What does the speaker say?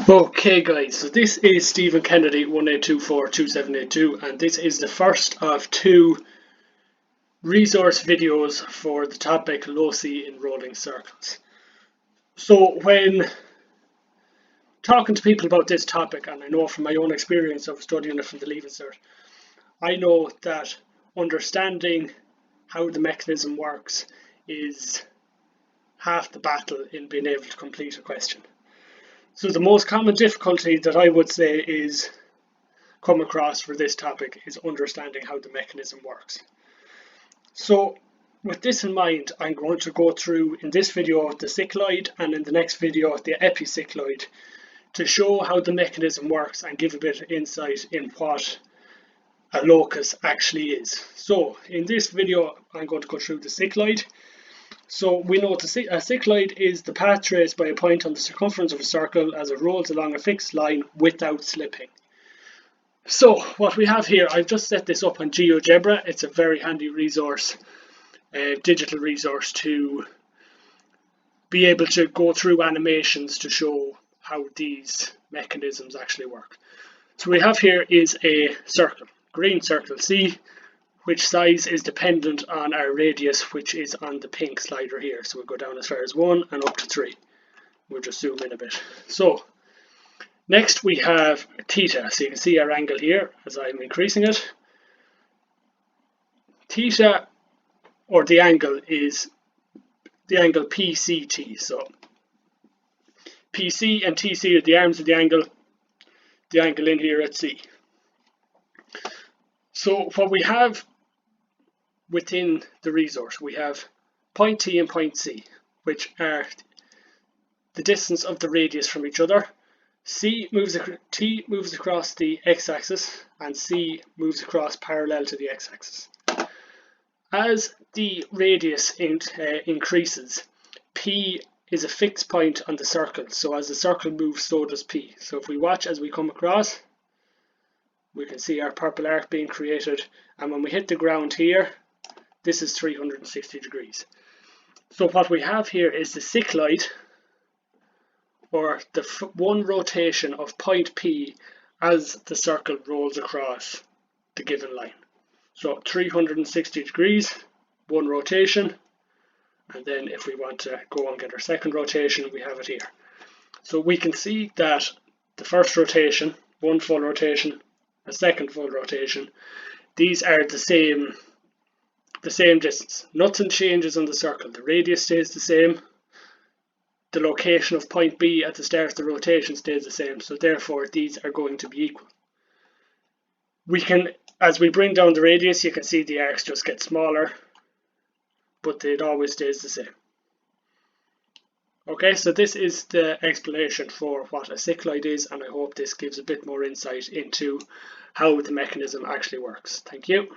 Okay guys, so this is Stephen Kennedy 18242782 and this is the first of two resource videos for the topic loci in rolling circles. So when talking to people about this topic, and I know from my own experience of studying it from the Leaving Cert, I know that understanding how the mechanism works is half the battle in being able to complete a question. So the most common difficulty that I would say is come across for this topic is understanding how the mechanism works. So with this in mind, I'm going to go through in this video the cycloid and in the next video the epicycloid to show how the mechanism works and give a bit of insight in what a locus actually is. So in this video I'm going to go through the cycloid. So we know a cycloid is the path traced by a point on the circumference of a circle as it rolls along a fixed line without slipping. So what we have here, I've just set this up on GeoGebra. It's a very handy resource, digital resource to be able to go through animations to show how these mechanisms actually work. So we have here is a circle, green circle C, which size is dependent on our radius, which is on the pink slider here. So we'll go down as far as 1 and up to 3. We'll just zoom in a bit. So next we have theta. So you can see our angle here as I'm increasing it. Theta, or the angle, is the angle PCT. So PC and TC are the arms of the angle in here at C. So what we have within the resource, we have point T and point C, which are the distance of the radius from each other. T moves across the x-axis and C moves across parallel to the x-axis. As the radius increases, P is a fixed point on the circle, so as the circle moves, so does P. So if we watch as we come across, we can see our purple arc being created, and when we hit the ground here, this is 360 degrees. So what we have here is the cycloid, or the one rotation of point P as the circle rolls across the given line. So 360 degrees, one rotation, and then if we want to go and get our second rotation, we have it here. So we can see that the first rotation, one full rotation, a second full rotation, these are the same distance. Nothing changes on the circle. The radius stays the same. The location of point B at the start of the rotation stays the same. So therefore these are going to be equal. We can, as we bring down the radius, you can see the arcs just get smaller, but it always stays the same. Okay, so this is the explanation for what a cycloid is, and I hope this gives a bit more insight into how the mechanism actually works. Thank you.